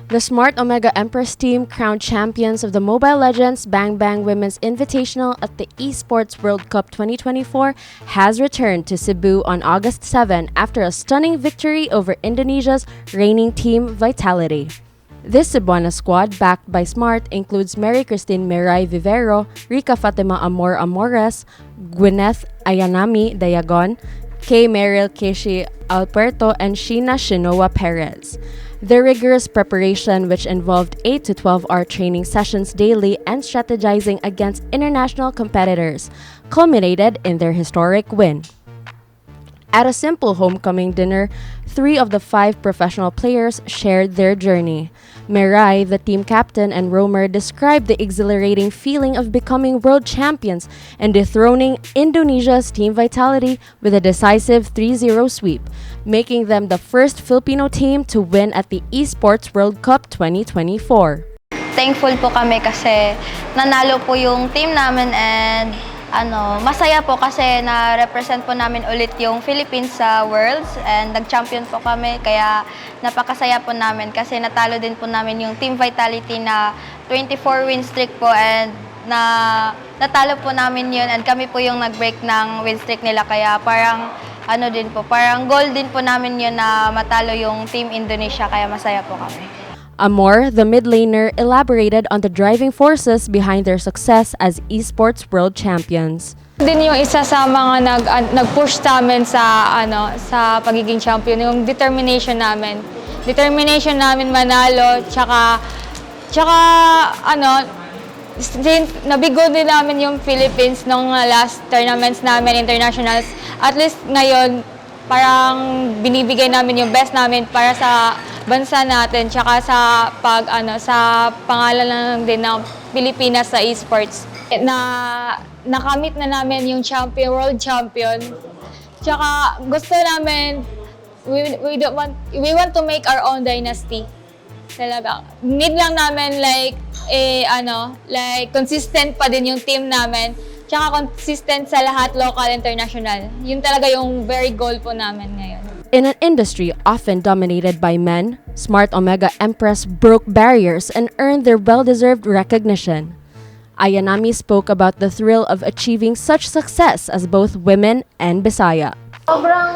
The smart Omega Empress team crowned champions of the Mobile Legends Bang Bang Women's Invitational at the Esports World Cup 2024 has returned to Cebu on August 7 after a stunning victory over Indonesia's reigning team Vitality. This Cebuana squad, backed by Smart, includes Mery Christine Meraaay Vivero, Rica Fatima Amores, Gwyneth Ayanami Dayagon, Kay Meryl Keshi Alberto, and Sheena Shinoa Perez. Their rigorous preparation, which involved 8 to 12-hour training sessions daily and strategizing against international competitors, culminated in their historic win. At a simple homecoming dinner, 3 of the 5 professional players shared their journey. Meraaay, the team captain and roamer, described the exhilarating feeling of becoming world champions and dethroning Indonesia's Team Vitality with a decisive 3-0 sweep, making them the first Filipino team to win at the Esports World Cup 2024. Thankful po kami kasi nanalo po yung team namin and masaya po kasi na-represent po namin ulit yung Philippines sa Worlds and nag-champion po kami kaya napakasaya po namin kasi natalo din po namin yung Team Vitality na 24 win streak po and natalo po namin yun and kami po yung nag-break ng win streak nila kaya parang parang goal din po namin yun na matalo yung Team Indonesia kaya masaya po kami. Amor, the mid laner, elaborated on the driving forces behind their success as esports world champions. Din yung isa sa mga nag-push namin sa pagiging champion, yung determination namin. Determination namin manalo, tsaka nabigo din namin yung Philippines nung last tournaments namin, internationals. At least ngayon, parang binibigay namin yung best namin para sa bansa natin tsaka sa pangalan lang din ng Pilipinas sa esports. Nakamit na namin yung world champion. Tsaka gusto namin we want to make our own dynasty. Talaga. Need lang namin consistent pa din yung team namin. Tsaka consistent sa lahat, local, international. Yun talaga yung very goal po namin ngayon. In an industry often dominated by men, Smart Omega Empress broke barriers and earned their well-deserved recognition. Ayanami spoke about the thrill of achieving such success as both women and Bisaya. Sobrang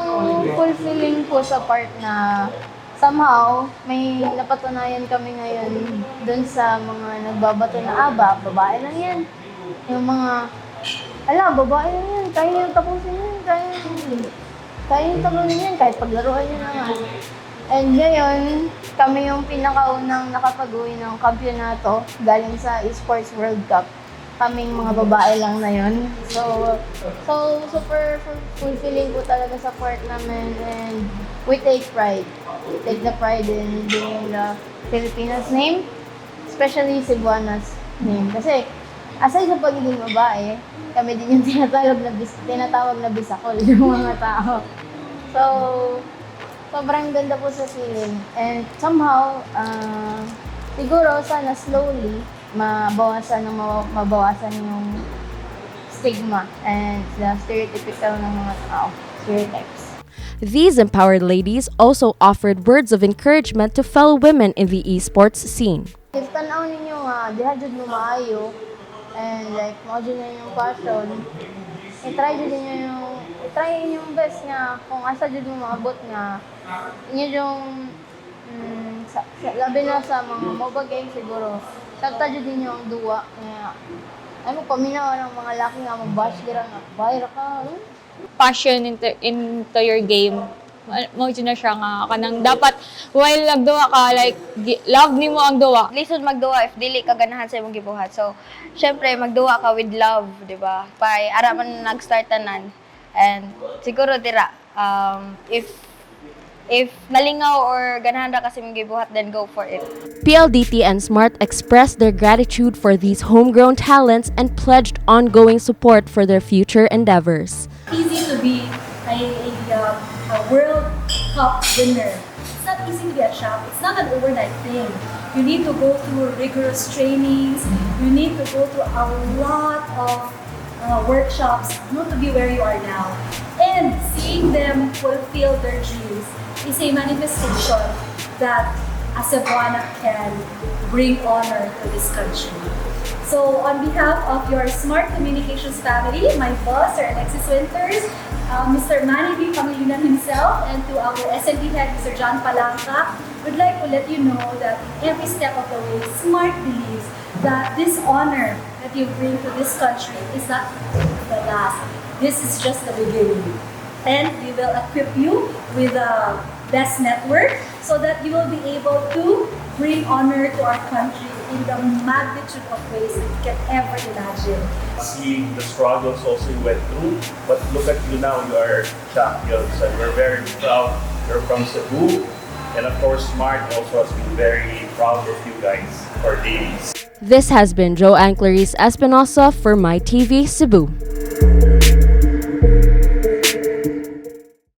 fulfilling po sa part na somehow may napatunayan kami ngayon dun sa mga nagbabato na babae lang yan. Yung mga, babae lang yan, kaya yung tapusin yan, kaya yung tapusin yan, kahit paglaruan nyo naman. And ngayon, kami yung pinakaunang nakapag-uwi ng kampyonato galing sa Esports World Cup. Kaming mga babae lang na yun. So super fulfilling po talaga sa part namin and we take pride. We take the pride in being the Filipinas name, especially Cebuana's name. Kasi aside sa pagiging babae, kami din yung tinatawag na bisakol yung mga tao. So, sobrang ganda po sa feeling. And somehow, siguro sana slowly, mabawasan yung stigma and the stereotypical ng mga tao, stereotypes. These empowered ladies also offered words of encouragement to fellow women in the esports scene. If tanaw ninyo nga, diha jud mo maayo, and mo jud na yung passion, i-try yung best nga, kung asa jud mo maabot nga, inyo yung, labi na sa mga mobile games siguro, sabta jud ninyo ang duwa, paminaw ng mga laki nga, mag-bash gira nga, bayra ka, Passion into your game. Mo na siya nga kanang dapat while nagduwa ka love nimo ang duwa. Lisod magduwa if dili ka ganahan sa imong gibuhat. So, syempre magduwa ka with love, di ba? Ara man nag-start tanan. And siguro dira if nalingaw or ganahan ra kasi imong gibuhat, then go for it. PLDT and Smart expressed their gratitude for these homegrown talents and pledged ongoing support for their future endeavors. Easy to be a World Cup winner. It's not easy to be a champ. It's not an overnight thing. You need to go through rigorous trainings. You need to go through a lot of workshops not to be where you are now. And seeing them fulfill their dreams is a manifestation that a Cebuana can bring honor to this country. So on behalf of your Smart Communications family, my boss, Sir Alexis Winters, Mr. Manny B. Pangilinan himself, and to our SMD head, Mr. John Palanca, we'd like to let you know that every step of the way, Smart believes that this honor that you bring to this country is not the last. This is just the beginning. And we will equip you with the best network so that you will be able to bring honor to our country in the magnitude of ways that you can ever imagine. See the struggles also you went through, but look at you now, you are champions, and we're very proud you're from Cebu. And of course, Smart also has been very proud of you guys for days. This has been Joanne Clarice Espinosa for My TV Cebu.